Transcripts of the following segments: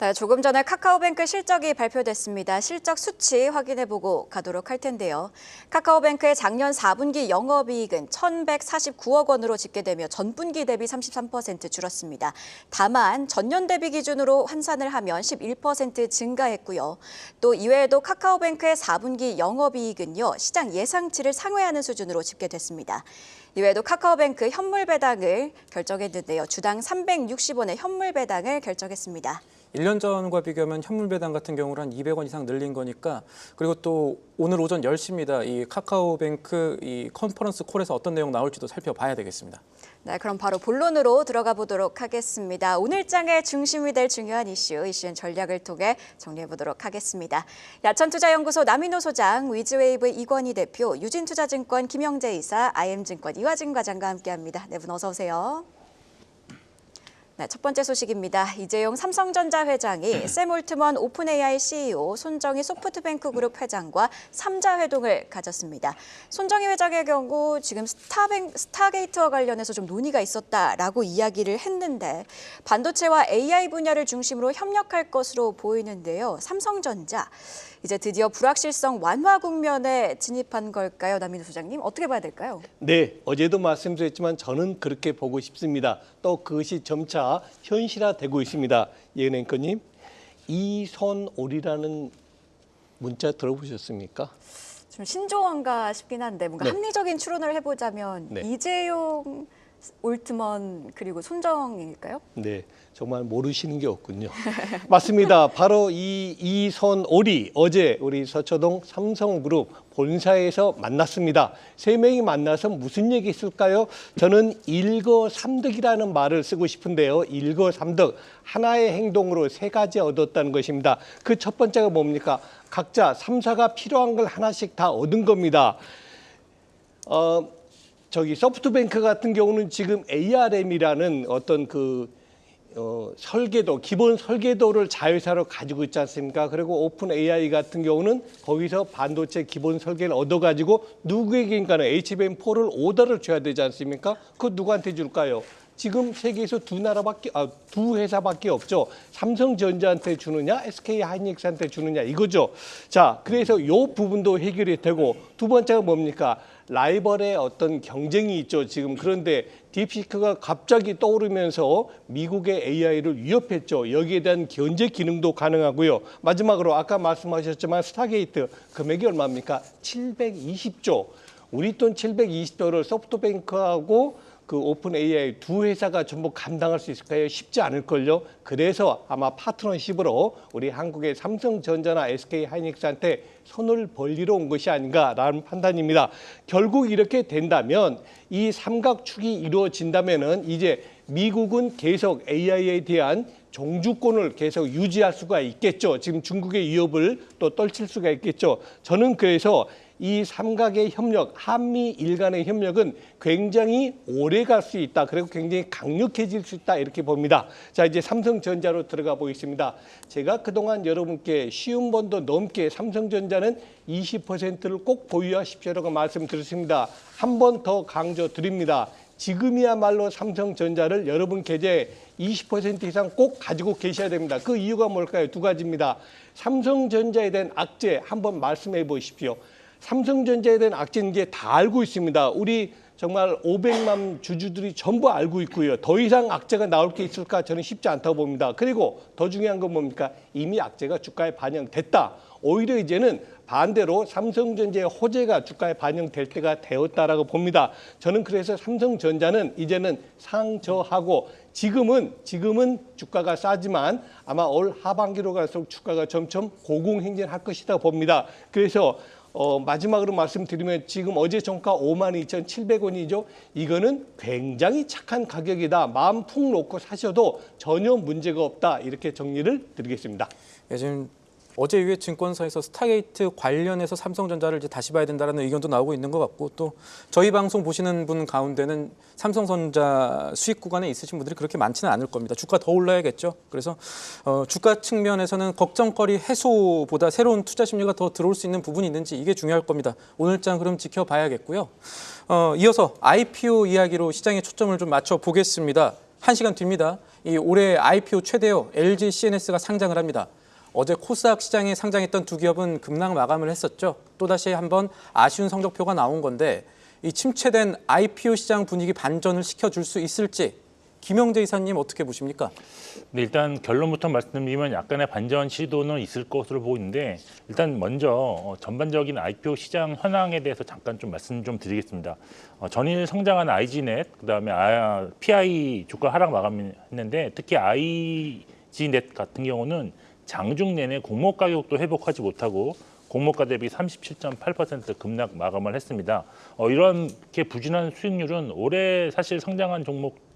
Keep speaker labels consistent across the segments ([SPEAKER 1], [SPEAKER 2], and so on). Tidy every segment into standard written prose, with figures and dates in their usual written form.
[SPEAKER 1] 네, 조금 전에 카카오뱅크 실적이 발표됐습니다. 실적 수치 확인해보고 가도록 할 텐데요. 카카오뱅크의 작년 4분기 영업이익은 1,149억 원으로 집계되며 전분기 대비 33% 줄었습니다. 다만 전년 대비 기준으로 환산을 하면 11% 증가했고요. 또 이외에도 카카오뱅크의 4분기 영업이익은요, 시장 예상치를 상회하는 수준으로 집계됐습니다. 이외에도 카카오뱅크 현물 배당을 결정했는데요. 주당 360원의 현물 배당을 결정했습니다.
[SPEAKER 2] 1년 전과 비교하면 현물 배당 같은 경우는 한 200원 이상 늘린 거니까, 그리고 또 오늘 오전 10시입니다. 이 카카오뱅크 이 컨퍼런스 콜에서 어떤 내용 나올지도 살펴봐야 되겠습니다.
[SPEAKER 1] 네, 그럼 바로 본론으로 들어가 보도록 하겠습니다. 오늘 장의 중심이 될 중요한 이슈의 전략을 통해 정리해 보도록 하겠습니다. 야천투자연구소 남인호 소장, 위즈웨이브 이권희 대표, 유진투자증권 김영재 이사, IM증권 이화진 과장과 함께합니다. 네 분 어서 오세요. 네, 첫 번째 소식입니다. 이재용 삼성전자 회장이 샘 올트먼 오픈AI CEO, 손정희 소프트뱅크 그룹 회장과 3자 회동을 가졌습니다. 손정희 회장의 경우 지금 스타게이트와 관련해서 좀 논의가 있었다라고 이야기를 했는데, 반도체와 AI 분야를 중심으로 협력할 것으로 보이는데요. 삼성전자, 이제 드디어 불확실성 완화 국면에 진입한 걸까요? 남인호 소장님, 어떻게 봐야 될까요?
[SPEAKER 3] 네, 어제도 말씀드렸지만 저는 그렇게 보고 싶습니다. 또 그것이 점차 현실화되고 있습니다. 예은 앵커님, 이선올이라는 문자 들어보셨습니까?
[SPEAKER 1] 좀 신조어인가 싶긴 한데 뭔가
[SPEAKER 3] 네.
[SPEAKER 1] 합리적인 추론을 해보자면
[SPEAKER 3] 네.
[SPEAKER 1] 이재용, 올트먼 그리고 손정희일까요?
[SPEAKER 3] 네, 정말 모르시는 게 없군요. 맞습니다. 바로 이선올이 어제 우리 서초동 삼성그룹 본사에서 만났습니다. 세 명이 만나서 무슨 얘기 했을까요? 저는 일거삼득이라는 말을 쓰고 싶은데요. 일거삼득, 하나의 행동으로 세 가지 얻었다는 것입니다. 그 첫 번째가 뭡니까? 각자 3사가 필요한 걸 하나씩 다 얻은 겁니다. 소프트뱅크 같은 경우는 지금 ARM이라는 어떤 설계도, 기본 설계도를 자회사로 가지고 있지 않습니까? 그리고 오픈 AI 같은 경우는 거기서 반도체 기본 설계를 얻어가지고 누구에게인가는 HBM4를 오더를 줘야 되지 않습니까? 그거 누구한테 줄까요? 지금 세계에서 두 회사밖에 없죠. 삼성전자한테 주느냐, SK하이닉스한테 주느냐 이거죠. 자, 그래서 이 부분도 해결이 되고, 두 번째가 뭡니까? 라이벌의 어떤 경쟁이 있죠. 지금 그런데 딥시크가 갑자기 떠오르면서 미국의 AI를 위협했죠. 여기에 대한 견제 기능도 가능하고요. 마지막으로 아까 말씀하셨지만 스타게이트 금액이 얼마입니까? 720조. 우리 돈 720조를 소프트뱅크하고 그 오픈 AI 두 회사가 전부 감당할 수 있을까요? 쉽지 않을걸요. 그래서 아마 파트너십으로 우리 한국의 삼성전자나 SK하이닉스한테 손을 벌리러 온 것이 아닌가라는 판단입니다. 결국 이렇게 된다면, 이 삼각축이 이루어진다면은 이제 미국은 계속 AI에 대한 종주권을 계속 유지할 수가 있겠죠. 지금 중국의 위협을 또 떨칠 수가 있겠죠. 저는 그래서 이 삼각의 협력, 한미일 간의 협력은 굉장히 오래 갈 수 있다. 그리고 굉장히 강력해질 수 있다. 이렇게 봅니다. 자, 이제 삼성전자로 들어가 보겠습니다. 제가 그동안 여러분께 50번도 넘게 삼성전자는 20%를 꼭 보유하십시오라고 말씀드렸습니다. 한 번 더 강조드립니다. 지금이야말로 삼성전자를 여러분 계좌에 20% 이상 꼭 가지고 계셔야 됩니다. 그 이유가 뭘까요? 두 가지입니다. 삼성전자에 대한 악재 한번 말씀해 보십시오. 삼성전자에 대한 악재는 이제 다 알고 있습니다. 우리 정말 500만 주주들이 전부 알고 있고요. 더 이상 악재가 나올 게 있을까? 저는 쉽지 않다고 봅니다. 그리고 더 중요한 건 뭡니까? 이미 악재가 주가에 반영됐다. 오히려 이제는 반대로 삼성전자의 호재가 주가에 반영될 때가 되었다라고 봅니다. 저는 그래서 삼성전자는 이제는 상저하고, 지금은 주가가 싸지만 아마 올 하반기로 갈수록 주가가 점점 고공행진할 것이다 봅니다. 그래서 마지막으로 말씀드리면, 지금 어제 종가 52,700원이죠. 이거는 굉장히 착한 가격이다. 마음 푹 놓고 사셔도 전혀 문제가 없다. 이렇게 정리를 드리겠습니다.
[SPEAKER 2] 예, 지금 어제 이후에 증권사에서 스타게이트 관련해서 삼성전자를 이제 다시 봐야 된다는 의견도 나오고 있는 것 같고, 또 저희 방송 보시는 분 가운데는 삼성전자 수익 구간에 있으신 분들이 그렇게 많지는 않을 겁니다. 주가 더 올라야겠죠. 그래서 주가 측면에서는 걱정거리 해소보다 새로운 투자 심리가 더 들어올 수 있는 부분이 있는지, 이게 중요할 겁니다. 오늘장 그럼 지켜봐야겠고요. 이어서 IPO 이야기로 시장에 초점을 좀 맞춰 보겠습니다. 1시간 뒤입니다. 이 올해 IPO 최대요 LG CNS가 상장을 합니다. 어제 코스닥 시장에 상장했던 두 기업은 급락 마감을 했었죠. 또다시 한번 아쉬운 성적표가 나온 건데 이 침체된 IPO 시장 분위기 반전을 시켜줄 수 있을지 김영재 이사님 어떻게 보십니까?
[SPEAKER 4] 네, 일단 결론부터 말씀드리면 약간의 반전 시도는 있을 것으로 보고 있는데 일단 먼저 전반적인 IPO 시장 현황에 대해서 잠깐 좀 말씀 좀 드리겠습니다. 전일 성장한 IG넷, 그다음에 PI 주가 하락 마감했는데 특히 IG넷 같은 경우는 장중 내내 공모 가격도 회복하지 못하고 공모가 대비 37.8% 급락 마감을 했습니다. 이렇게 부진한 수익률은 올해 사실 성장한 종목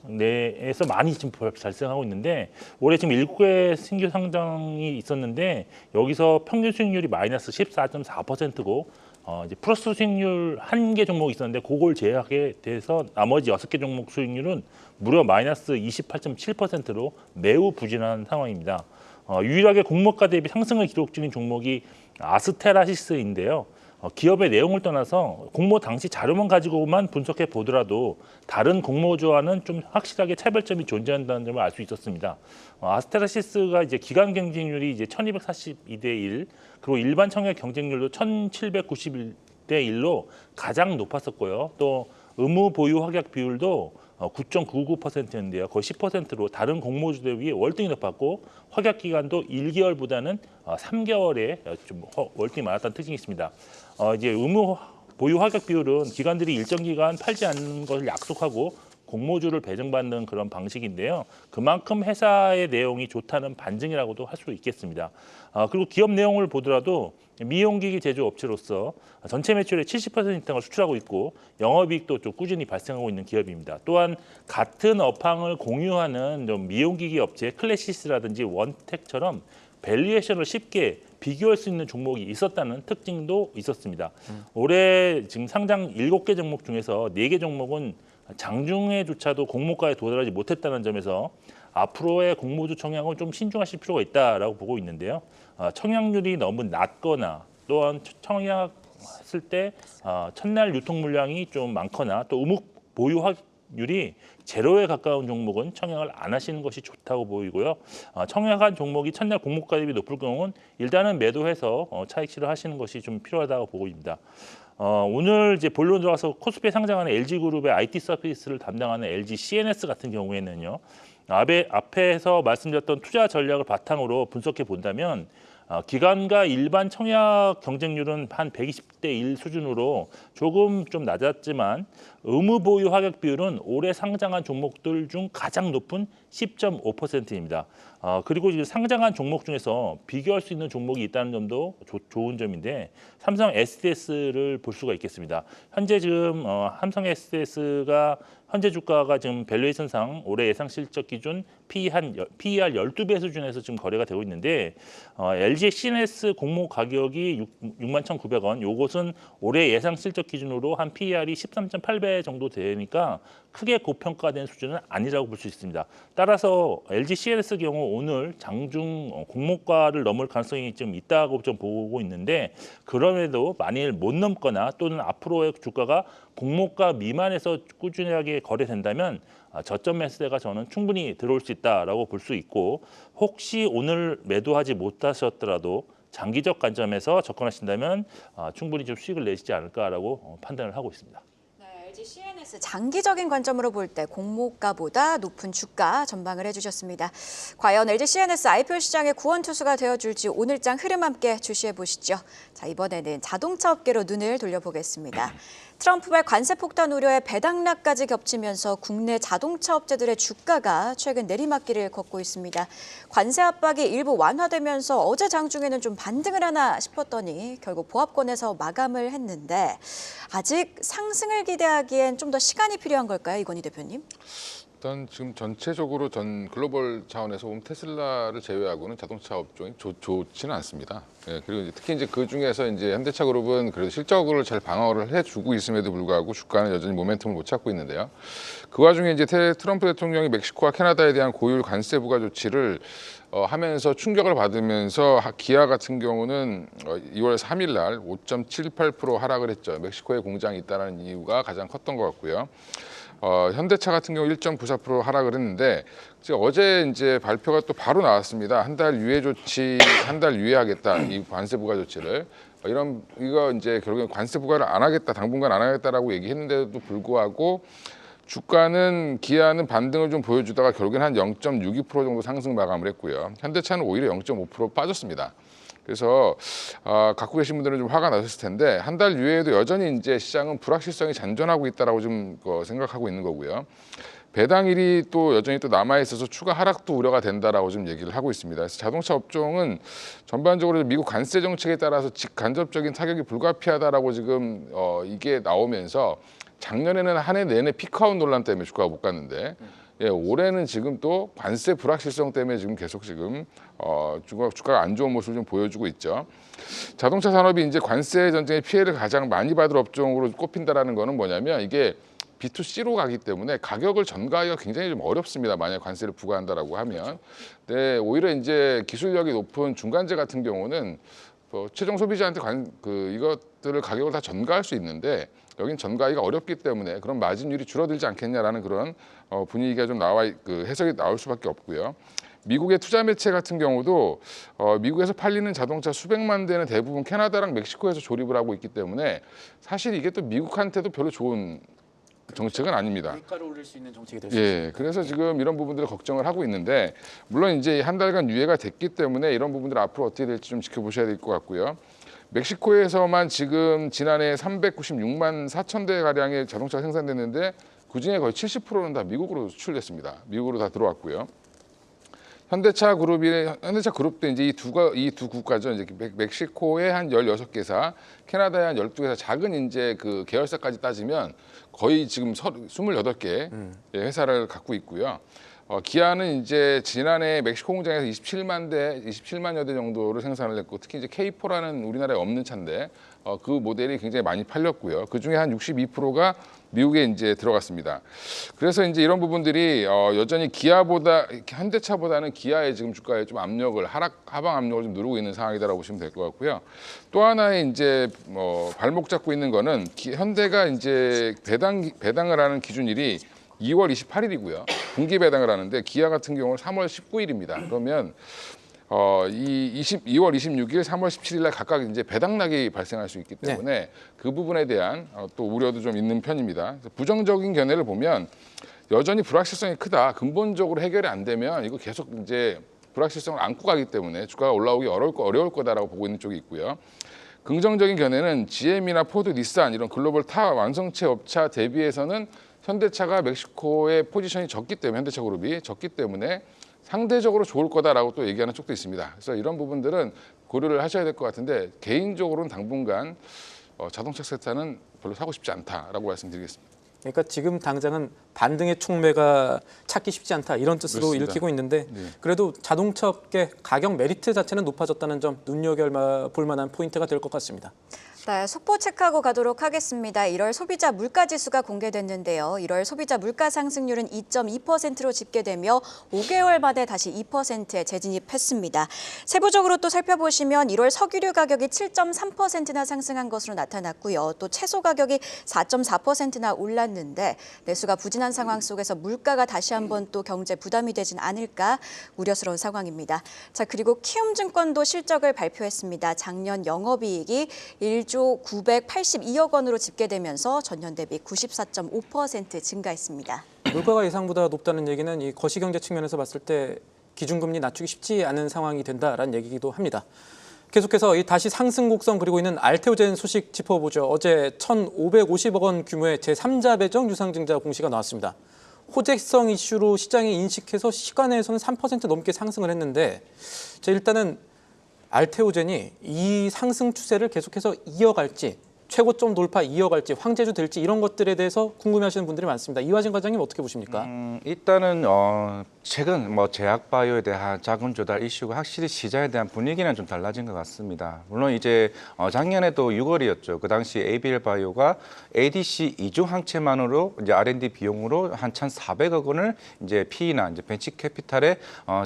[SPEAKER 4] 내에서 많이 지금 발생하고 있는데 올해 지금 7개 신규 상장이 있었는데 여기서 평균 수익률이 마이너스 14.4%고 이제 플러스 수익률 1개 종목이 있었는데 그걸 제외하게 돼서 나머지 6개 종목 수익률은 무려 마이너스 28.7%로 매우 부진한 상황입니다. 유일하게 공모가 대비 상승을 기록 중인 종목이 아스테라시스인데요. 기업의 내용을 떠나서 공모 당시 자료만 가지고만 분석해 보더라도 다른 공모주와는 좀 확실하게 차별점이 존재한다는 점을 알 수 있었습니다. 아스테라시스가 이제 기간 경쟁률이 이제 1242대 1, 그리고 일반 청약 경쟁률도 1791대 1로 가장 높았었고요. 또 의무 보유 확약 비율도 9.99%였는데요. 거의 10%로 다른 공모주들 위에 월등히 높았고 확약 기간도 1개월보다는 3개월에 좀 월등히 많았다는 특징이 있습니다. 이제 의무 보유 확약 비율은 기관들이 일정 기간 팔지 않는 것을 약속하고 공모주를 배정받는 그런 방식인데요. 그만큼 회사의 내용이 좋다는 반증이라고도 할 수 있겠습니다. 그리고 기업 내용을 보더라도 미용기기 제조업체로서 전체 매출의 70% 이상을 수출하고 있고 영업이익도 좀 꾸준히 발생하고 있는 기업입니다. 또한 같은 업황을 공유하는 좀 미용기기 업체 클래시스라든지 원텍처럼 밸류에이션을 쉽게 비교할 수 있는 종목이 있었다는 특징도 있었습니다. 올해 지금 상장 7개 종목 중에서 4개 종목은 장중에조차도 공모가에 도달하지 못했다는 점에서 앞으로의 공모주 청약은 좀 신중하실 필요가 있다라고 보고 있는데요. 청약률이 너무 낮거나 또한 청약했을 때 첫날 유통 물량이 좀 많거나 또 의무 보유 확률이 제로에 가까운 종목은 청약을 안 하시는 것이 좋다고 보이고요. 청약한 종목이 첫날 공모가 대비 높을 경우는 일단은 매도해서 차익 실현하시는 것이 좀 필요하다고 보고 있습니다. 오늘 이제 본론 들어가서 코스피에 상장하는 LG그룹의 IT 서비스를 담당하는 LG CNS 같은 경우에는요. 앞에서 말씀드렸던 투자 전략을 바탕으로 분석해 본다면 기관과 일반 청약 경쟁률은 한 120대 1 수준으로 조금 좀 낮았지만 의무 보유 확약 비율은 올해 상장한 종목들 중 가장 높은 10.5%입니다. 그리고 이제 상장한 종목 중에서 비교할 수 있는 종목이 있다는 점도 좋은 점인데 삼성 SDS를 볼 수가 있겠습니다. 현재 지금 삼성 SDS가 현재 주가가 지금 밸류에이션상 올해 예상 실적 기준 PER 12배 수준에서 지금 거래가 되고 있는데 LG CNS 공모 가격이 61,900원, 요것은 올해 예상 실적 기준으로 한 PER이 13.8배 정도 되니까 크게 고평가된 수준은 아니라고 볼 수 있습니다. 따라서 LG CNS 경우 오늘 장중 공모가를 넘을 가능성이 좀 있다고 좀 보고 있는데 그럼에도 만일 못 넘거나 또는 앞으로의 주가가 공모가 미만에서 꾸준하게 거래된다면 저점 매수대가 저는 충분히 들어올 수 있다라고 볼 수 있고 혹시 오늘 매도하지 못하셨더라도 장기적 관점에서 접근하신다면 충분히 좀 수익을 내시지 않을까라고 판단을 하고 있습니다.
[SPEAKER 1] LG CNS 장기적인 관점으로 볼 때 공모가보다 높은 주가 전망을 해주셨습니다. 과연 LG CNS IPO 시장의 구원투수가 되어줄지 오늘장 흐름 함께 주시해 보시죠. 자, 이번에는 자동차 업계로 눈을 돌려보겠습니다. 트럼프발 관세 폭탄 우려에 배당락까지 겹치면서 국내 자동차 업체들의 주가가 최근 내리막길을 걷고 있습니다. 관세 압박이 일부 완화되면서 어제 장중에는 좀 반등을 하나 싶었더니 결국 보합권에서 마감을 했는데 아직 상승을 기대하기엔 좀 더 시간이 필요한 걸까요, 이건희 대표님?
[SPEAKER 5] 일단 지금 전체적으로 전 글로벌 차원에서 보면 테슬라를 제외하고는 자동차 업종이 좋지는 않습니다. 예, 그리고 특히 이제 그 중에서 이제 현대차 그룹은 그래도 실적으로 잘 방어를 해주고 있음에도 불구하고 주가는 여전히 모멘텀을 못 찾고 있는데요. 그 와중에 이제 트럼프 대통령이 멕시코와 캐나다에 대한 고율 관세 부과 조치를 하면서 충격을 받으면서 기아 같은 경우는 2월 3일 날 5.78% 하락을 했죠. 멕시코에 공장이 있다는 이유가 가장 컸던 것 같고요. 현대차 같은 경우 1.94% 하락을 했는데 어제 이제 발표가 또 바로 나왔습니다. 한 달 유예 조치, 한 달 유예하겠다 이 관세 부과 조치를. 이거 이제 결국엔 관세 부과를 안 하겠다, 당분간 안 하겠다라고 얘기했는데도 불구하고 주가는 기아는 반등을 좀 보여주다가 결국엔 한 0.62% 정도 상승 마감을 했고요. 현대차는 오히려 0.5% 빠졌습니다. 그래서 갖고 계신 분들은 좀 화가 나셨을 텐데 한 달 유예에도 여전히 이제 시장은 불확실성이 잔존하고 있다라고 좀 생각하고 있는 거고요. 배당일이 또 여전히 또 남아 있어서 추가 하락도 우려가 된다라고 좀 얘기를 하고 있습니다. 그래서 자동차 업종은 전반적으로 미국 관세 정책에 따라서 직간접적인 타격이 불가피하다라고 지금 이게 나오면서 작년에는 한 해 내내 피크아웃 논란 때문에 주가가 못 갔는데 올해는 지금 또 관세 불확실성 때문에 지금 계속 지금 주가가 안 좋은 모습을 좀 보여주고 있죠. 자동차 산업이 이제 관세 전쟁의 피해를 가장 많이 받을 업종으로 꼽힌다라는 거는 뭐냐면 이게 B2C로 가기 때문에 가격을 전가하기가 굉장히 좀 어렵습니다. 만약 관세를 부과한다라고 하면. 네, 오히려 이제 기술력이 높은 중간재 같은 경우는 최종 소비자한테 이것들을 가격을 다 전가할 수 있는데 여긴 전가하기가 어렵기 때문에 그런 마진율이 줄어들지 않겠냐라는 그런 분위기가 좀 해석이 나올 수밖에 없고요. 미국의 투자 매체 같은 경우도 미국에서 팔리는 자동차 수백만 대는 대부분 캐나다랑 멕시코에서 조립을 하고 있기 때문에 사실 이게 또 미국한테도 별로 좋은 정책은 아닙니다.
[SPEAKER 2] 물가를 올릴 수 있는 정책이 될 수 있습니다.
[SPEAKER 5] 예, 그래서 지금 이런 부분들을 걱정을 하고 있는데 물론 이제 한 달간 유예가 됐기 때문에 이런 부분들 앞으로 어떻게 될지 좀 지켜보셔야 될 것 같고요. 멕시코에서만 지금 지난해 396만 4천 대 가량의 자동차가 생산됐는데 그중에 거의 70%는 다 미국으로 수출됐습니다. 미국으로 다 들어왔고요. 현대차 그룹도 이제 이 두 국가죠. 이제 멕시코의 한 16개사, 캐나다의 한 12개사, 작은 이제 그 계열사까지 따지면 거의 지금 28개 회사를 갖고 있고요. 기아는 이제 지난해 멕시코 공장에서 27만여 대 정도를 생산을 했고 특히 이제 K4라는 우리나라에 없는 차인데 그 모델이 굉장히 많이 팔렸고요. 그 중에 한 62%가 미국에 이제 들어갔습니다. 그래서 이제 이런 부분들이 여전히 현대차보다는 기아의 지금 주가에 좀 하방 압력을 좀 누르고 있는 상황이다라고 보시면 될 것 같고요. 또 하나의 이제 발목 잡고 있는 거는 현대가 이제 배당을 하는 기준일이 2월 28일이고요. 분기 배당을 하는데 기아 같은 경우는 3월 19일입니다. 그러면 2월 26일, 3월 17일 날 각각 이제 배당락이 발생할 수 있기 때문에 그 부분에 대한 또 우려도 좀 있는 편입니다. 부정적인 견해를 보면 여전히 불확실성이 크다. 근본적으로 해결이 안 되면 이거 계속 이제 불확실성을 안고 가기 때문에 주가가 올라오기 어려울 거다라고 보고 있는 쪽이 있고요. 긍정적인 견해는 GM이나 포드, 닛산 이런 글로벌 타 완성체 업체 대비해서는 현대차가 멕시코의 포지션이 현대차 그룹이 적기 때문에 상대적으로 좋을 거다라고 또 얘기하는 쪽도 있습니다. 그래서 이런 부분들은 고려를 하셔야 될 것 같은데 개인적으로는 당분간 자동차 섹터는 별로 사고 싶지 않다라고 말씀드리겠습니다.
[SPEAKER 2] 그러니까 지금 당장은 반등의 촉매가 찾기 쉽지 않다 이런 뜻으로
[SPEAKER 5] 그렇습니다.
[SPEAKER 2] 읽히고 있는데
[SPEAKER 5] 네.
[SPEAKER 2] 그래도 자동차 업계 가격 메리트 자체는 높아졌다는 점 눈여겨볼 만한 포인트가 될 것 같습니다.
[SPEAKER 1] 네, 속보 체크하고 가도록 하겠습니다. 1월 소비자 물가지수가 공개됐는데요. 1월 소비자 물가 상승률은 2.2%로 집계되며 5개월 만에 다시 2%에 재진입했습니다. 세부적으로 또 살펴보시면 1월 석유류 가격이 7.3%나 상승한 것으로 나타났고요. 또 채소 가격이 4.4%나 올랐는데 내수가 부진한 상황 속에서 물가가 다시 한번 또 경제 부담이 되진 않을까 우려스러운 상황입니다. 자, 그리고 키움증권도 실적을 발표했습니다. 작년 영업이익이 1조 982억 원으로 집계되면서 전년 대비 94.5% 증가했습니다.
[SPEAKER 2] 물가가 예상보다 높다는 얘기는 이 거시경제 측면에서 봤을 때 기준금리 낮추기 쉽지 않은 상황이 된다라는 얘기기도 합니다. 계속해서 이 다시 상승 곡선 그리고 있는 알테오젠 소식 짚어보죠. 어제 1,550억 원 규모의 제3자 배정 유상증자 공시가 나왔습니다. 호재성 이슈로 시장이 인식해서 시간에서는 3% 넘게 상승을 했는데 일단은 알테오젠이 이 상승 추세를 계속해서 이어갈지 최고점 돌파 이어갈지 황제주 될지 이런 것들에 대해서 궁금해하시는 분들이 많습니다. 이화진 과장님 어떻게 보십니까?
[SPEAKER 6] 일단은 최근 제약바이오에 대한 자금 조달 이슈가 확실히 시장에 대한 분위기는 좀 달라진 것 같습니다. 물론 이제 작년에도 6월이었죠. 그 당시 ABL 바이오가 ADC 이중 항체만으로 이제 R&D 비용으로 한 1,400억 원을 이제 PE나 이제 벤처 캐피탈에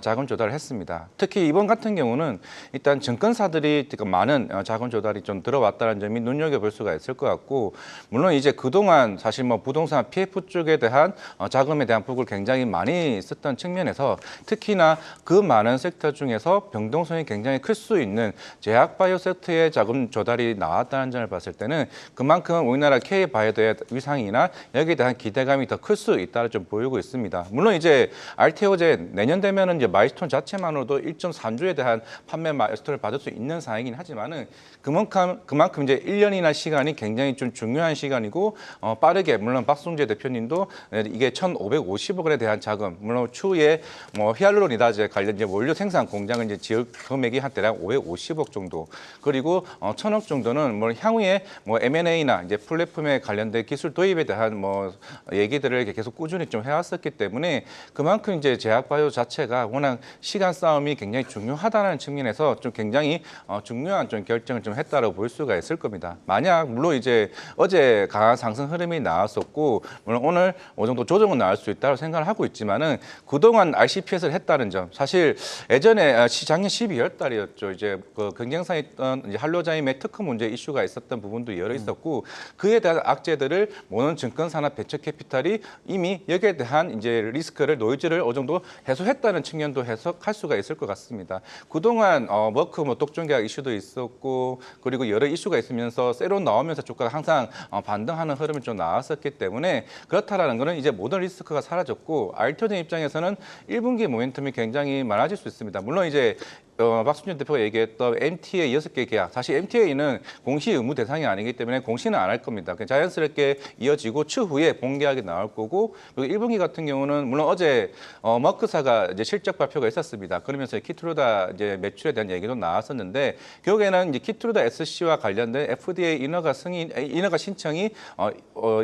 [SPEAKER 6] 자금 조달을 했습니다. 특히 이번 같은 경우는 일단 증권사들이 많은 자금 조달이 좀 들어왔다는 점이 눈여겨볼 수가 있을 것 같고, 물론 이제 그동안 사실 뭐 부동산 PF 쪽에 대한 자금에 대한 폭을 굉장히 많이 썼던 측면에서 특히나 그 많은 섹터 중에서 변동성이 굉장히 클 수 있는 제약바이오 섹터의 자금 조달이 나왔다는 점을 봤을 때는 그만큼 우리나라 K바이오의 위상이나 여기에 대한 기대감이 더 클 수 있다를 좀 보이고 있습니다. 물론 이제 알테오제 내년 되면은 이제 마일스톤 자체만으로도 1.3조에 대한 판매 마일스톤을 받을 수 있는 상황이긴 하지만은 그만큼 이제 1년이나 시간이 굉장히 좀 중요한 시간이고 빠르게 물론 박승재 대표님도 이게 1,550억 원에 대한 자금 물론 추후에 뭐 히알루론이다제 관련 이제 원료 생산 공장을 이제 지을 금액이 한 대략 550억 정도 그리고 1,000억 정도는 뭐 향후에 뭐 M&A나 이제 플랫폼에 관련된 기술 도입에 대한 뭐 얘기들을 이렇게 계속 꾸준히 좀 해왔었기 때문에 그만큼 이제 제약바이오 자체가 워낙 시간 싸움이 굉장히 중요하다는 측면에서 좀 굉장히 중요한 좀 결정을 좀 했다고 볼 수가 있을 겁니다. 만약 물론 이제 어제 강한 상승 흐름이 나왔었고 물론 오늘 어느 정도 조정은 나올 수 있다고 생각을 하고 있지만은 그동안 RCPS를 했다는 점 사실 예전에 작년 12월 달이었죠. 이제 그 경쟁사에 있던 이제 한로자임의 특허 문제 이슈가 있었던 부분도 여러 있었고 그에 대한 악재들을 모든 증권사나 벤처캐피탈이 이미 여기에 대한 이제 리스크를 노이즈를 어느 정도 해소했다는 측면도 해석할 수가 있을 것 같습니다. 그동안 머크 뭐 독점 계약 이슈도 있었고 그리고 여러 이슈가 있으면서 새로 나오면서 주가가 항상 반등하는 흐름이 좀 나왔었기 때문에 그렇다라는 거는 이제 모든 리스크가 사라졌고 알테오젠 입장에서는 1분기 모멘텀이 굉장히 많아질 수 있습니다. 물론 이제 박순준 대표가 얘기했던 MTA 6개 계약 사실 MTA는 공시 의무 대상이 아니기 때문에 공시는 안 할 겁니다. 자연스럽게 이어지고 추후에 본계약이 나올 거고 그리고 1분기 같은 경우는 물론 어제 머크사가 이제 실적 발표가 있었습니다. 그러면서 키트루다 이제 매출에 대한 얘기도 나왔었는데 결국에는 이제 키트루다 SC와 관련된 FDA 인허가 신청이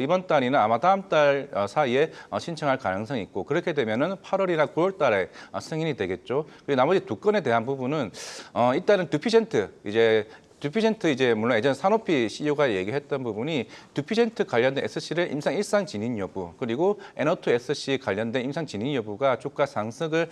[SPEAKER 6] 이번 달이나 아마 다음 달 사이에 신청할 가능성이 있고 그렇게 되면은 8월이나 9월 달에 승인이 되겠죠. 그리고 나머지 두 건에 대한 부분은 일단은 듀피젠트 이제 물론 예전 산오피 CEO가 얘기했던 부분이 듀피젠트 관련된 SC를 임상 1상 진입 여부 그리고 N2 SC 관련된 임상 진입 여부가 주가 상승을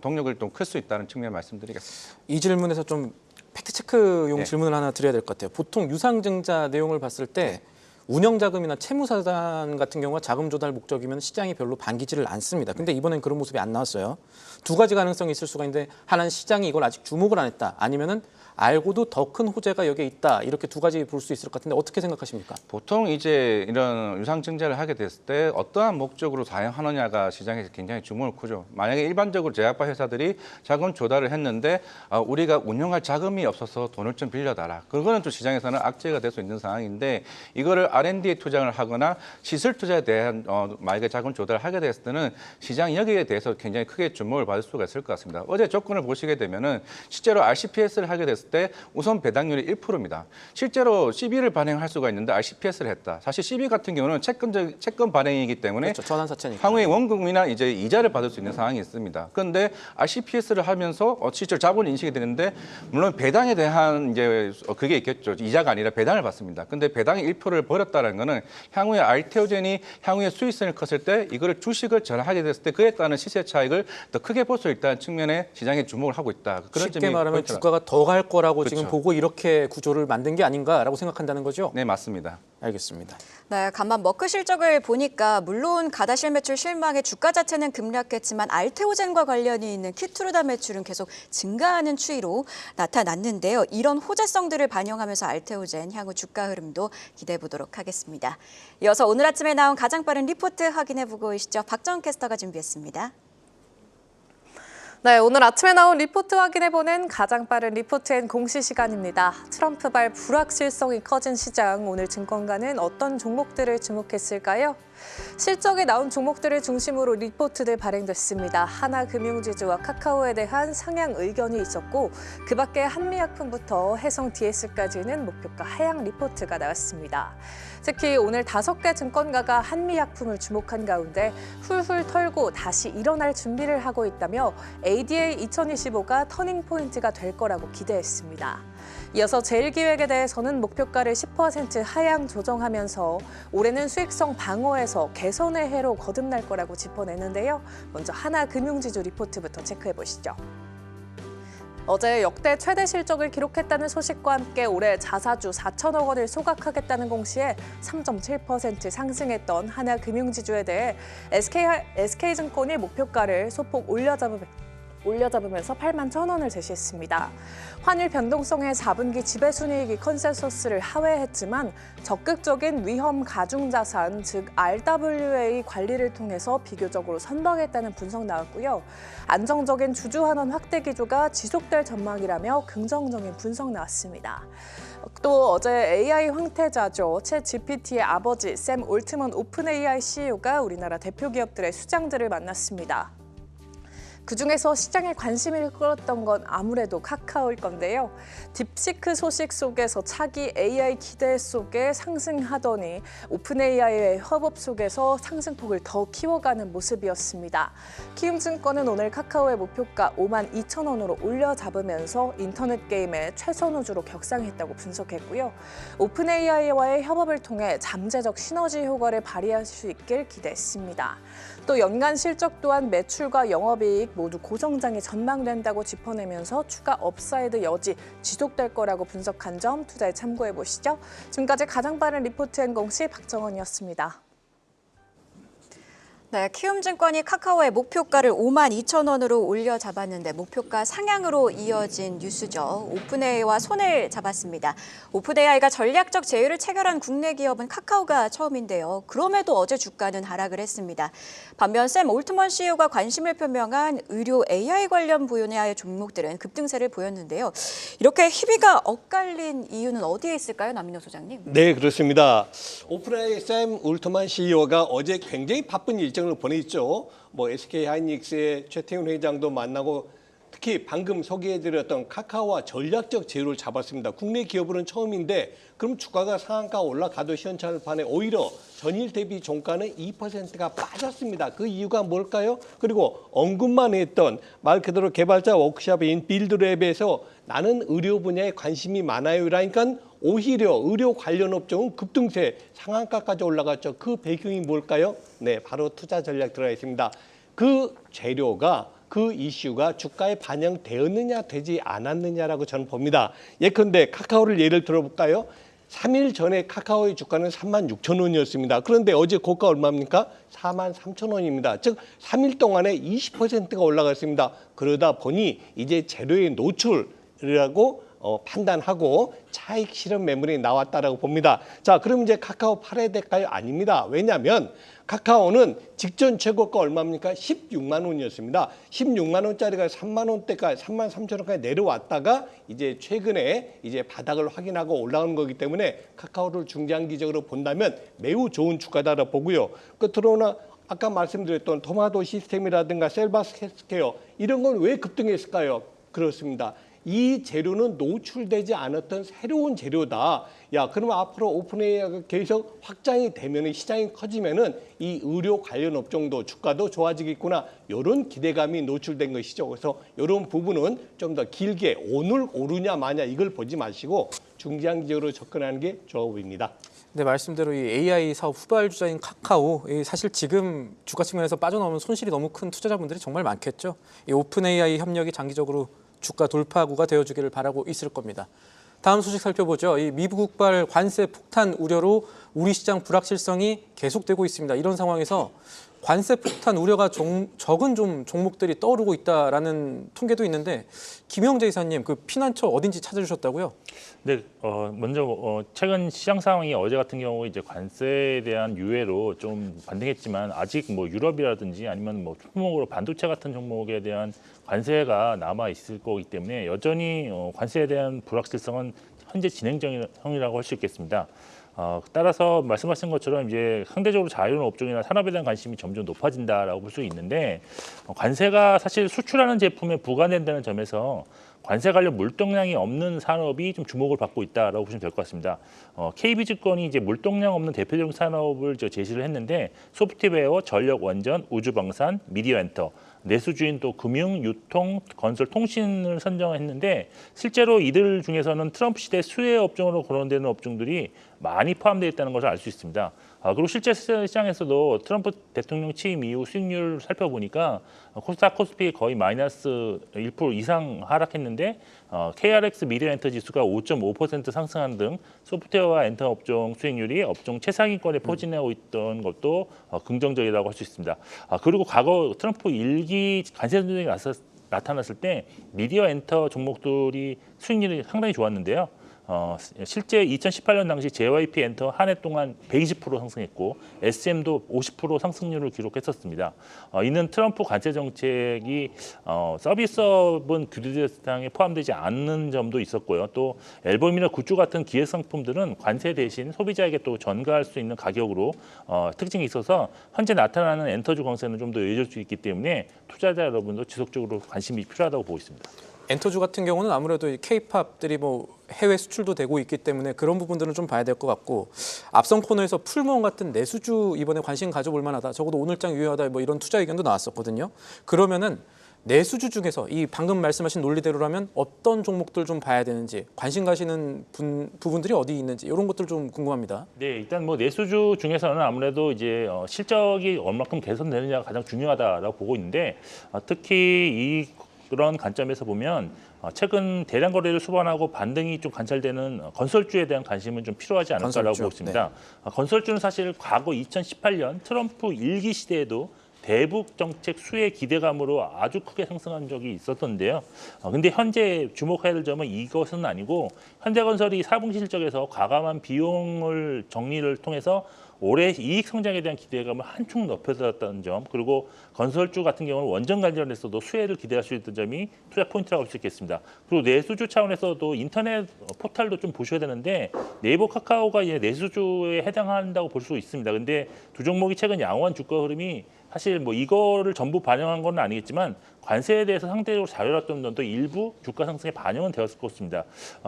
[SPEAKER 6] 동력을 좀 클 수 있다는 측면 말씀드리겠습니다.
[SPEAKER 2] 이 질문에서 좀 팩트 체크용
[SPEAKER 6] 네.
[SPEAKER 2] 질문을 하나 드려야 될 것 같아요. 보통 유상증자 내용을 봤을 때 운영자금이나 채무사단 같은 경우가 자금 조달 목적이면 시장이 별로 반기지를 않습니다. 근데 이번엔 그런 모습이 안 나왔어요. 두 가지 가능성이 있을 수가 있는데 하나는 시장이 이걸 아직 주목을 안 했다. 아니면은 알고도 더 큰 호재가 여기에 있다. 이렇게 두 가지 볼 수 있을 것 같은데 어떻게 생각하십니까?
[SPEAKER 6] 보통 이제 이런 유상증자를 하게 됐을 때 어떠한 목적으로 사용하느냐가 시장에서 굉장히 주목을 크죠. 만약에 일반적으로 제약바 회사들이 자금 조달을 했는데 우리가 운영할 자금이 없어서 돈을 좀 빌려달라. 그거는 또 시장에서는 악재가 될 수 있는 상황인데 이거를 R&D에 투자를 하거나 시설 투자에 대한 만약에 자금 조달을 하게 됐을 때는 시장 여기에 대해서 굉장히 크게 주목을 받을 수가 있을 것 같습니다. 어제 조건을 보시게 되면은 실제로 RCPS를 하게 됐을 때 우선 배당률이 1%입니다. 실제로 CB를 발행할 수가 있는데 RCPS를 했다. 사실 CB 같은 경우는 채권 발행이기 때문에
[SPEAKER 2] 그렇죠. 전환사채니까.
[SPEAKER 6] 향후에 원금이나 이제 이자를 받을 수 있는 상황이 있습니다. 그런데 RCPS를 하면서 실제 자본 인식이 되는데 물론 배당에 대한 이제 그게 있겠죠. 이자가 아니라 배당을 받습니다. 근데 배당의 1%를 벌였다는 거는 향후에 알테오젠이 향후에 수익성을 컸을 때 이거를 주식을 전환하게 됐을 때 그에 따른 시세 차익을 더 크게 볼 수 있다는 측면에 시장에 주목을 하고 있다. 그런
[SPEAKER 2] 쉽게
[SPEAKER 6] 점이
[SPEAKER 2] 말하면
[SPEAKER 6] 포인트라.
[SPEAKER 2] 주가가 더 갈 거라고
[SPEAKER 6] 그렇죠.
[SPEAKER 2] 지금 보고 이렇게 구조를 만든 게 아닌가라고 생각한다는 거죠?
[SPEAKER 6] 네, 맞습니다.
[SPEAKER 2] 알겠습니다.
[SPEAKER 1] 네, 간만 머크 실적을 보니까 물론 가다실 매출 실망에 주가 자체는 급락했지만 알테오젠과 관련이 있는 키트루다 매출은 계속 증가하는 추이로 나타났는데요. 이런 호재성들을 반영하면서 알테오젠 향후 주가 흐름도 기대해 보도록 하겠습니다. 이어서 오늘 아침에 나온 가장 빠른 리포트 확인해 보고 오시죠. 박정 캐스터가 준비했습니다.
[SPEAKER 7] 네, 오늘 아침에 나온 리포트 확인해보는 가장 빠른 리포트앤 공시 시간입니다. 트럼프발 불확실성이 커진 시장, 오늘 증권가는 어떤 종목들을 주목했을까요? 실적에 나온 종목들을 중심으로 리포트들 발행됐습니다. 하나금융지주와 카카오에 대한 상향 의견이 있었고 그 밖에 한미약품부터 해성 DS까지는 목표가 하향 리포트가 나왔습니다. 특히 오늘 5개 증권가가 한미약품을 주목한 가운데 훌훌 털고 다시 일어날 준비를 하고 있다며 ADA 2025가 터닝포인트가 될 거라고 기대했습니다. 이어서 제일기획에 대해서는 목표가를 10% 하향 조정하면서 올해는 수익성 방어에서 개선의 해로 거듭날 거라고 짚어내는데요. 먼저 하나금융지주 리포트부터 체크해 보시죠. 어제 역대 최대 실적을 기록했다는 소식과 함께 올해 자사주 4천억 원을 소각하겠다는 공시에 3.7% 상승했던 하나금융지주에 대해 SK증권이 목표가를 소폭 올려잡으면서 8만 1,000원을 제시했습니다. 환율 변동성의 4분기 지배순이익이 컨센서스를 하회했지만 적극적인 위험 가중자산, 즉 RWA 관리를 통해서 비교적으로 선방했다는 분석 나왔고요. 안정적인 주주환원 확대 기조가 지속될 전망이라며 긍정적인 분석 나왔습니다. 또 어제 AI 황태자죠. 챗 GPT의 아버지 샘 올트먼 오픈 AI CEO가 우리나라 대표 기업들의 수장들을 만났습니다. 그중에서 시장에 관심을 끌었던 건 아무래도 카카오일 건데요. 딥시크 소식 속에서 차기 AI 기대 속에 상승하더니 오픈 AI의 협업 속에서 상승폭을 더 키워가는 모습이었습니다. 키움증권은 오늘 카카오의 목표가 5만 2천 원으로 올려잡으면서 인터넷 게임의 최선우주로 격상했다고 분석했고요. 오픈 AI와의 협업을 통해 잠재적 시너지 효과를 발휘할 수 있길 기대했습니다. 또 연간 실적 또한 매출과 영업이익 모두 고성장이 전망된다고 짚어내면서 추가 업사이드 여지 지속될 거라고 분석한 점 투자에 참고해 보시죠. 지금까지 가장 빠른 리포트앤공시 박정원이었습니다.
[SPEAKER 1] 네, 키움증권이 카카오의 목표가를 5만 2천 원으로 올려잡았는데 목표가 상향으로 이어진 뉴스죠. 오픈AI와 손을 잡았습니다. 오픈AI가 전략적 제휴를 체결한 국내 기업은 카카오가 처음인데요. 그럼에도 어제 주가는 하락을 했습니다. 반면 샘 올트먼 CEO가 관심을 표명한 의료 AI 관련 분야의 종목들은 급등세를 보였는데요. 이렇게 희비가 엇갈린 이유는 어디에 있을까요, 남민호 소장님?
[SPEAKER 3] 네, 그렇습니다. 오픈AI 샘 울트만 CEO가 어제 굉장히 바쁜 일정을 보냈죠. SK하이닉스의 최태훈 회장도 만나고 특히 방금 소개해드렸던 카카오와 전략적 제휴를 잡았습니다. 국내 기업으로는 처음인데 그럼 주가가 상한가 올라가도 시원찮을 판에 오히려 전일 대비 종가는 2%가 빠졌습니다. 그 이유가 뭘까요? 그리고 언급만 했던 말 그대로 개발자 워크숍인 빌드랩에서 나는 의료 분야에 관심이 많아요. 그러니까 오히려 의료 관련 업종은 급등세 상한가까지 올라갔죠. 그 배경이 뭘까요? 네, 바로 투자 전략 들어가 있습니다. 그 재료가 그 이슈가 주가에 반영되었느냐 되지 않았느냐라고 저는 봅니다. 예컨대 카카오를 예를 들어볼까요? 3일 전에 카카오의 주가는 3만 6천 원이었습니다. 그런데 어제 고가 얼마입니까? 4만 3천 원입니다. 즉 3일 동안에 20%가 올라갔습니다. 그러다 보니 이제 재료의 노출이라고 판단하고 차익 실현 매물이 나왔다라고 봅니다. 자, 그럼 이제 카카오 팔아야 될까요? 아닙니다. 왜냐하면 카카오는 직전 최고가 얼마입니까? 16만 원이었습니다. 16만 원짜리가 3만 원대까지 3만 3천 원까지 내려왔다가 이제 최근에 이제 바닥을 확인하고 올라오는 거기 때문에 카카오를 중장기적으로 본다면 매우 좋은 주가다라고 보고요. 끝으로는 아까 말씀드렸던 토마토 시스템이라든가 셀바스 헬스케어 이런 건 왜 급등했을까요? 그렇습니다. 이 재료는 노출되지 않았던 새로운 재료다. 야, 그러면 앞으로 오픈AI가 계속 확장이 되면 시장이 커지면은 이 의료 관련 업종도 주가도 좋아지겠구나. 이런 기대감이 노출된 것이죠. 그래서 이런 부분은 좀 더 길게 오늘 오르냐 마냐 이걸 보지 마시고 중장기적으로 접근하는 게 좋아 보입니다.
[SPEAKER 2] 네, 말씀대로 이 AI 사업 후발주자인 카카오, 사실 지금 주가 측면에서 빠져나오면 손실이 너무 큰 투자자분들이 정말 많겠죠. 이 오픈 AI 협력이 장기적으로 주가 돌파구가 되어주기를 바라고 있을 겁니다. 다음 소식 살펴보죠. 이 미국발 관세 폭탄 우려로 우리 시장 불확실성이 계속되고 있습니다. 이런 상황에서 관세 폭탄 우려가 적은 좀 종목들이 떠오르고 있다라는 통계도 있는데 김영재 이사님, 그 피난처 어딘지 찾아주셨다고요?
[SPEAKER 4] 네, 먼저 최근 시장 상황이 어제 같은 경우 이제 관세에 대한 유예로 좀 반등했지만 아직 유럽이라든지 아니면 총목으로 반도체 같은 종목에 대한 관세가 남아 있을 거기 때문에 여전히 관세에 대한 불확실성은 현재 진행 중이라고 할 수 있겠습니다. 따라서 말씀하신 것처럼 이제 상대적으로 자유로운 업종이나 산업에 대한 관심이 점점 높아진다라고 볼 수 있는데 관세가 사실 수출하는 제품에 부과된다는 점에서 관세 관련 물동량이 없는 산업이 좀 주목을 받고 있다라고 보시면 될 것 같습니다. KB증권이 이제 물동량 없는 대표적인 산업을 제시를 했는데 소프트웨어, 전력 원전, 우주방산, 미디어엔터, 내수주인 또 금융, 유통, 건설, 통신을 선정했는데 실제로 이들 중에서는 트럼프 시대 수혜 업종으로 거론되는 업종들이 많이 포함되어 있다는 것을 알 수 있습니다. 그리고 실제 시장에서도 트럼프 대통령 취임 이후 수익률을 살펴보니까 코스닥 코스피 거의 마이너스 1% 이상 하락했는데 KRX 미디어 엔터 지수가 5.5% 상승한 등 소프트웨어와 엔터 업종 수익률이 업종 최상위권에 포진하고 있던 것도 긍정적이라고 할 수 있습니다. 그리고 과거 트럼프 1기 관세 전쟁이 나타났을 때 미디어 엔터 종목들이 수익률이 상당히 좋았는데요. 실제 2018년 당시 JYP 엔터 한 해 동안 120% 상승했고 SM도 50% 상승률을 기록했었습니다. 이는 트럼프 관세 정책이 서비스업은 규제 대상에 포함되지 않는 점도 있었고요. 또 앨범이나 굿즈 같은 기획 상품들은 관세 대신 소비자에게 또 전가할 수 있는 가격으로 특징이 있어서 현재 나타나는 엔터주 강세는 좀 더 이어질 수 있기 때문에 투자자 여러분도 지속적으로 관심이 필요하다고 보고 있습니다.
[SPEAKER 2] 엔터주 같은 경우는 아무래도 K-팝들이 뭐 해외 수출도 되고 있기 때문에 그런 부분들은 좀 봐야 될 것 같고, 앞선 코너에서 풀무원 같은 내수주 이번에 관심 가져볼 만하다, 적어도 오늘장 유효하다, 뭐 이런 투자 의견도 나왔었거든요. 그러면은 내수주 중에서 이 방금 말씀하신 논리대로라면 어떤 종목들 좀 봐야 되는지, 관심 가시는 부분들이 어디 있는지 이런 것들 좀 궁금합니다.
[SPEAKER 4] 네, 일단 뭐 내수주 중에서는 아무래도 이제 실적이 얼마큼 개선되느냐가 가장 중요하다라고 보고 있는데, 특히 그런 관점에서 보면 최근 대량 거래를 수반하고 반등이 좀 관찰되는 건설주에 대한 관심은 좀 필요하지 않을까라고 보고 있습니다. 네. 건설주는 사실 과거 2018년 트럼프 1기 시대에도 대북 정책 수혜 기대감으로 아주 크게 상승한 적이 있었던데요. 근데 현재 주목해야 될 점은 이것은 아니고, 현대건설이 4분기 실적에서 과감한 비용을 정리를 통해서 올해 이익 성장에 대한 기대감을 한층 높여졌다는 점, 그리고 건설주 같은 경우는 원전 관련해서도 수혜를 기대할 수 있는 점이 투자 포인트라고 할 수 있겠습니다. 그리고 내수주 차원에서도 인터넷 포털도 좀 보셔야 되는데, 네이버 카카오가 이제 내수주에 해당한다고 볼 수 있습니다. 근데 두 종목이 최근 양호한 주가 흐름이 사실 뭐 이거를 전부 반영한 건 아니겠지만 관세에 대해서 상대적으로 자유로웠던 점도 일부 주가 상승에 반영은 되었을 것 같습니다.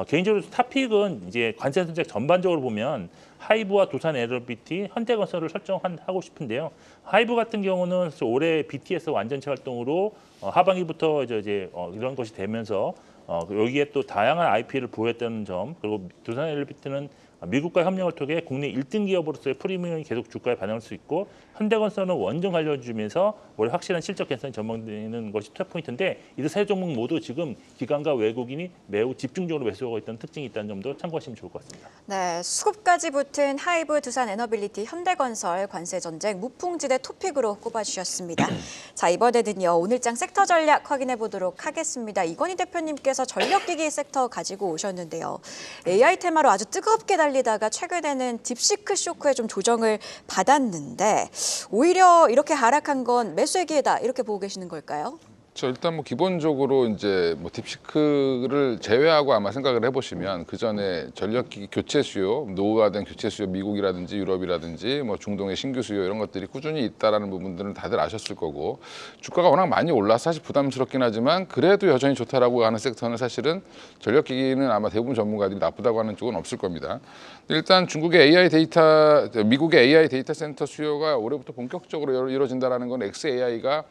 [SPEAKER 4] 개인적으로 탑픽은 이제 관세 정책 전반적으로 보면 하이브와 두산 에너비티, 현대건설을 설정하고 싶은데요. 하이브 같은 경우는 올해 BTS 완전체 활동으로 하반기부터 이제 이런 것이 되면서 여기에 또 다양한 IP를 보였다는 점, 그리고 두산 에너비티는 미국과 협력을 통해 국내 1등 기업으로서의 프리미엄이 계속 주가에 반영할 수 있고, 현대건설은 원전 관련주면서 올해 확실한 실적 개선이 전망되는 것이 투자 포인트인데, 이 세 종목 모두 지금 기관과 외국인이 매우 집중적으로 매수하고 있다는 특징이 있다는 점도 참고하시면 좋을 것 같습니다.
[SPEAKER 1] 네, 수급까지 붙은 하이브, 두산 에너빌리티, 현대건설 관세 전쟁 무풍지대 토픽으로 꼽아주셨습니다. 자, 이번에는요, 오늘장 섹터 전략 확인해 보도록 하겠습니다. 이건희 대표님께서 전력기기 섹터 가지고 오셨는데요. AI 테마로 아주 뜨겁게 달리다가 최근에는 딥시크 쇼크에 좀 조정을 받았는데, 오히려 이렇게 하락한 건 매수의 기회다, 이렇게 보고 계시는 걸까요?
[SPEAKER 5] 일단 뭐 기본적으로 이제 뭐 딥시크를 제외하고 아마 생각을 해보시면, 그 전에 전력기기 교체 수요, 노후화된 교체 수요, 미국이라든지 유럽이라든지 뭐 중동의 신규 수요 이런 것들이 꾸준히 있다라는 부분들은 다들 아셨을 거고, 주가가 워낙 많이 올라서 사실 부담스럽긴 하지만 그래도 여전히 좋다라고 하는 섹터는 사실은 전력기기는 아마 대부분 전문가들이 나쁘다고 하는 쪽은 없을 겁니다. 일단 중국의 AI 데이터, 미국의 AI 데이터 센터 수요가 올해부터 본격적으로 이루어진다라는 건 XAI가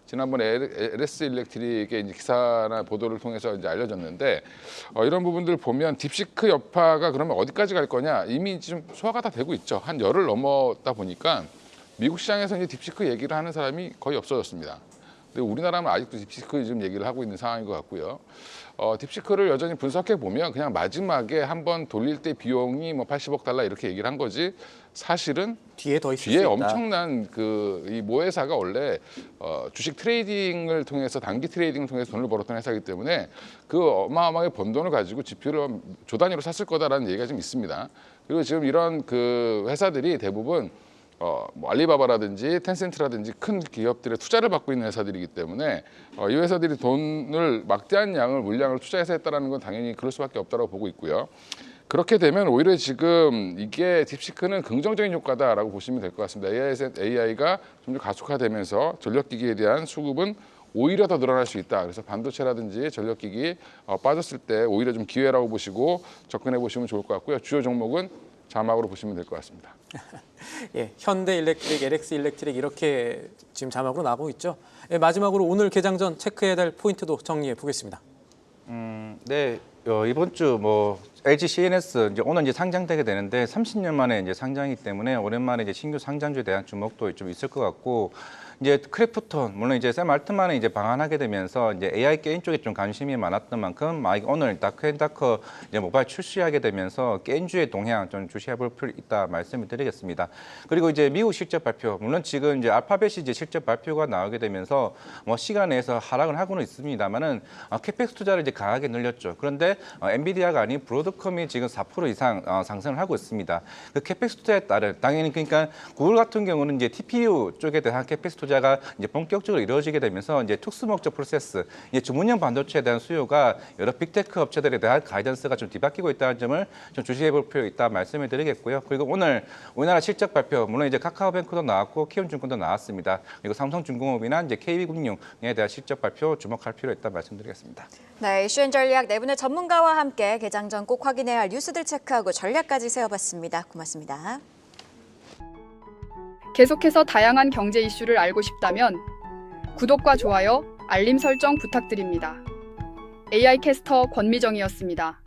[SPEAKER 5] 지난번에 LS 일렉트릭의 이제 기사나 보도를 통해서 이제 알려졌는데, 이런 부분들 보면 딥시크 여파가 그러면 어디까지 갈 거냐, 이미 좀 소화가 다 되고 있죠. 한 열흘 넘었다 보니까 미국 시장에서 이제 딥시크 얘기를 하는 사람이 거의 없어졌습니다. 근데 우리나라는 아직도 딥시크 좀 얘기를 하고 있는 상황인 것 같고요. 딥시크를 여전히 분석해 보면 그냥 마지막에 한번 돌릴 때 비용이 뭐 80억 달러 이렇게 얘기를 한 거지, 사실은
[SPEAKER 2] 뒤에 더 있을 수 있다.
[SPEAKER 5] 엄청난 이 모회사가 원래 주식 트레이딩을 통해서, 단기 트레이딩을 통해서 돈을 벌었던 회사이기 때문에 그 어마어마하게 번 돈을 가지고 지표를 조 단위로 샀을 거다라는 얘기가 좀 있습니다. 그리고 지금 이런 그 회사들이 대부분 뭐 알리바바라든지 텐센트라든지 큰 기업들의 투자를 받고 있는 회사들이기 때문에 이 회사들이 돈을 막대한 물량을 투자해서 했다라는 건 당연히 그럴 수밖에 없다고 보고 있고요. 그렇게 되면 오히려 지금 이게 딥시크는 긍정적인 효과다라고 보시면 될 것 같습니다. AI가 좀 더 가속화되면서 전력기기에 대한 수급은 오히려 더 늘어날 수 있다. 그래서 반도체라든지 전력기기 빠졌을 때 오히려 좀 기회라고 보시고 접근해 보시면 좋을 것 같고요. 주요 종목은 자막으로 보시면 될 것 같습니다.
[SPEAKER 2] 예, 현대 일렉트릭, LX 일렉트릭 이렇게 지금 자막으로 나오고 있죠. 예, 마지막으로 오늘 개장 전 체크해야 될 포인트도 정리해 보겠습니다.
[SPEAKER 6] 네, 이번 주 뭐 LG CNS 이제 오늘 이제 상장되게 되는데 30년 만에 이제 상장이기 때문에 오랜만에 이제 신규 상장주에 대한 주목도 좀 있을 것 같고 이제 크래프톤 물론 이제 샘 알트만이 이제 방한하게 되면서 이제 AI 게임 쪽에 좀 관심이 많았던 만큼 오늘 다크앤다커 이제 모바일 출시하게 되면서 게임주의 동향 좀 주시해볼 필요 있다 말씀을 드리겠습니다. 그리고 이제 미국 실적 발표 물론 지금 이제 알파벳이 이제 실적 발표가 나오게 되면서 뭐 시간 내에서 하락을 하고는 있습니다만은 캐펙스 투자를 이제 강하게 늘렸죠. 그런데 엔비디아가 아닌 브로드컴이 지금 4% 이상 상승을 하고 있습니다. 그 캐펙스 투자에 따른 당연히 그러니까 구글 같은 경우는 이제 TPU 쪽에 대한 캐펙스 투자가 이제 본격적으로 이루어지게 되면서 이제 특수 목적 프로세스, 이제 주문형 반도체에 대한 수요가 여러 빅테크 업체들에 대한 가이던스가 좀 뒤바뀌고 있다는 점을 좀 주시해볼 필요 있다 말씀을 드리겠고요. 그리고 오늘 우리나라 실적 발표 물론 이제 카카오뱅크도 나왔고 키움증권도 나왔습니다. 그리고 삼성중공업이나 이제 KB금융에 대한 실적 발표 주목할 필요 있다 말씀드리겠습니다.
[SPEAKER 1] 네, 이슈엔 전략 네 분의 전문가와 함께 개장 전 꼭 확인해야 할 뉴스들 체크하고 전략까지 세워봤습니다. 고맙습니다.
[SPEAKER 8] 계속해서 다양한 경제 이슈를 알고 싶다면 구독과 좋아요, 알림 설정 부탁드립니다. AI 캐스터 권미정이었습니다.